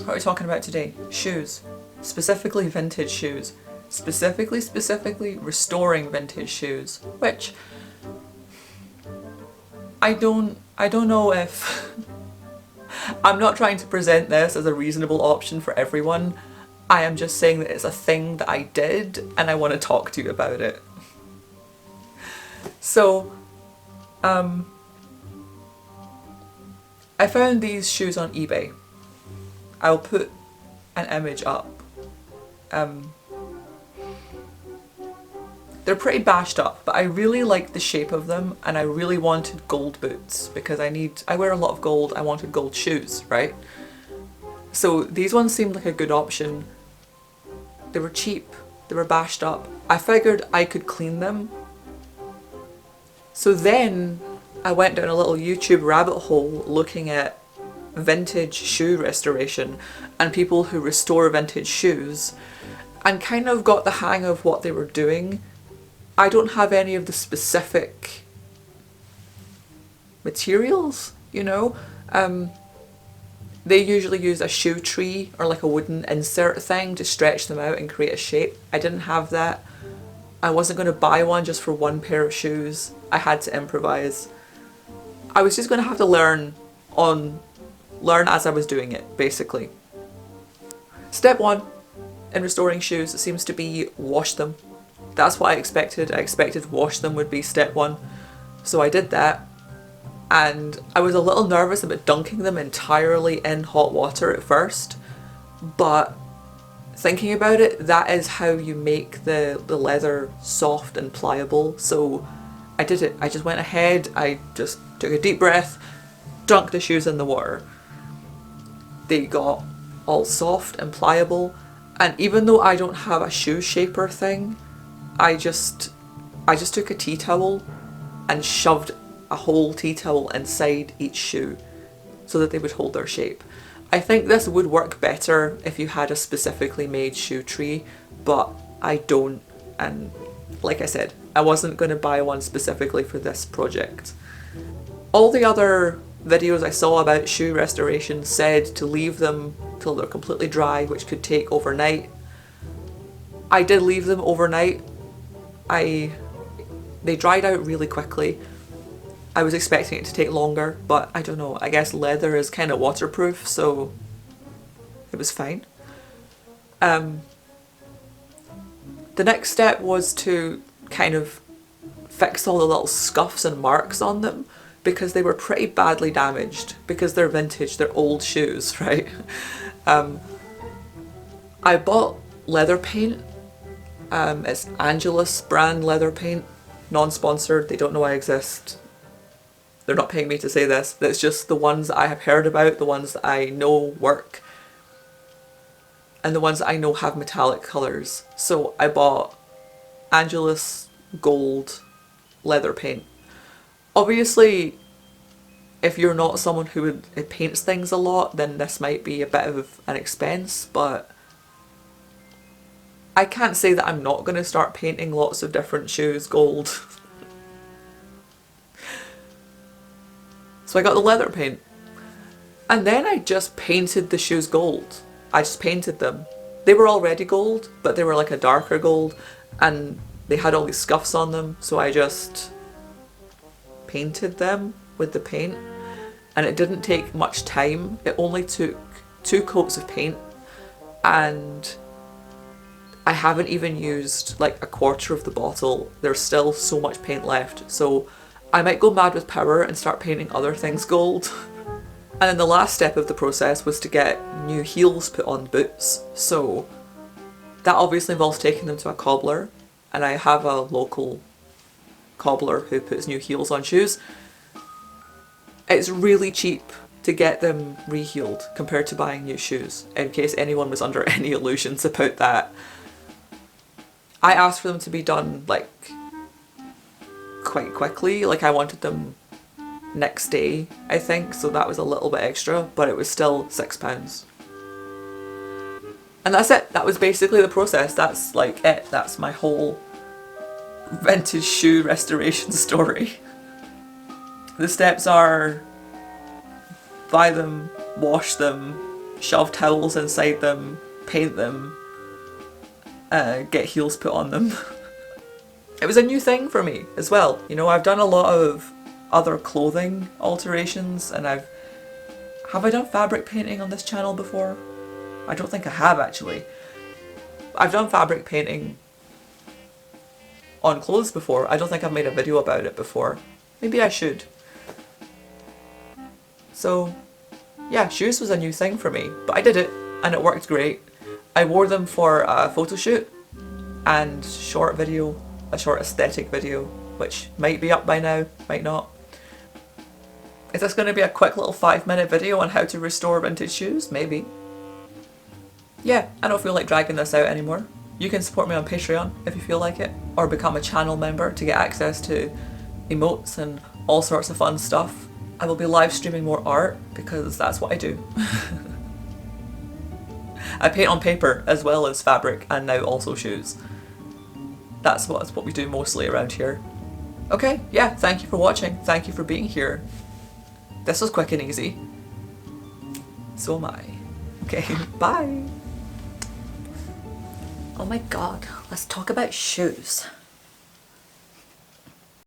What are we talking about today? Shoes. Specifically vintage shoes. Specifically restoring vintage shoes. Which I don't know if I'm not trying to present this as a reasonable option for everyone. I am just saying that it's a thing that I did and I want to talk to you about it. So, I found these shoes on eBay. I'll put an image up. They're pretty bashed up, but I really like the shape of them and I really wanted gold boots because I wear a lot of gold, I wanted gold shoes, right? So these ones seemed like a good option. They were cheap, they were bashed up. I figured I could clean them. So then I went down a little YouTube rabbit hole looking at vintage shoe restoration and people who restore vintage shoes and kind of got the hang of what they were doing. I don't have any of the specific materials, you know. They usually use a shoe tree or like a wooden insert thing to stretch them out and create a shape. I didn't have that. I wasn't going to buy one just for one pair of shoes. I had to improvise. I was just going to have to learn as I was doing it, basically. Step 1 in restoring shoes seems to be wash them. That's what I expected. I expected wash them would be step 1. So I did that. And I was a little nervous about dunking them entirely in hot water at first. But thinking about it, that is how you make the leather soft and pliable. So I did it. I just went ahead, I just took a deep breath, dunked the shoes in the water. They got all soft and pliable. And even though I don't have a shoe shaper thing, I just took a tea towel and shoved a whole tea towel inside each shoe so that they would hold their shape. I think this would work better if you had a specifically made shoe tree, but I don't, and like I said, I wasn't going to buy one specifically for this project. All the other videos I saw about shoe restoration said to leave them till they're completely dry, which could take overnight. I did leave them overnight. They dried out really quickly. I was expecting it to take longer, but I don't know, I guess leather is kind of waterproof, so it was fine. The next step was to kind of fix all the little scuffs and marks on them because they were pretty badly damaged because they're vintage, they're old shoes, right? I bought leather paint. It's Angelus brand leather paint, non-sponsored, they don't know I exist. They're not paying me to say this. That's just the ones that I have heard about, the ones that I know work, and the ones that I know have metallic colours. So I bought Angelus gold leather paint. Obviously, if you're not someone who paints things a lot, then this might be a bit of an expense, but I can't say that I'm not going to start painting lots of different shoes gold. So I got the leather paint. And then I just painted the shoes gold. I just painted them. They were already gold, but they were like a darker gold, and they had all these scuffs on them, so I just painted them with the paint. And it didn't take much time. It only took 2 coats of paint, and I haven't even used like a quarter of the bottle. There's still so much paint left, so I might go mad with power and start painting other things gold. And then the last step of the process was to get new heels put on boots. So that obviously involves taking them to a cobbler, and I have a local cobbler who puts new heels on shoes. It's really cheap to get them re-heeled compared to buying new shoes, in case anyone was under any illusions about that. I asked for them to be done like quite quickly, like I wanted them next day, I think, so that was a little bit extra, but it was still £6. And that's it. That was basically the process. That's like it. That's my whole vintage shoe restoration story. The steps are: buy them, wash them, shove towels inside them, paint them, get heels put on them. It was a new thing for me as well. You know, I've done a lot of other clothing alterations, and have I done fabric painting on this channel before? I don't think I have actually. I've done fabric painting on clothes before. I don't think I've made a video about it before. Maybe I should. So yeah, shoes was a new thing for me, but I did it and it worked great. I wore them for a photo shoot and a short aesthetic video, which might be up by now, might not. Is this going to be a quick little 5-minute video on how to restore vintage shoes? Maybe. Yeah, I don't feel like dragging this out anymore. You can support me on Patreon if you feel like it, or become a channel member to get access to emotes and all sorts of fun stuff. I will be live streaming more art because that's what I do. I paint on paper as well as fabric, and now also shoes. That's what we do mostly around here. Okay, yeah, thank you for watching. Thank you for being here. This was quick and easy. So am I. Okay, bye. Oh my god, let's talk about shoes.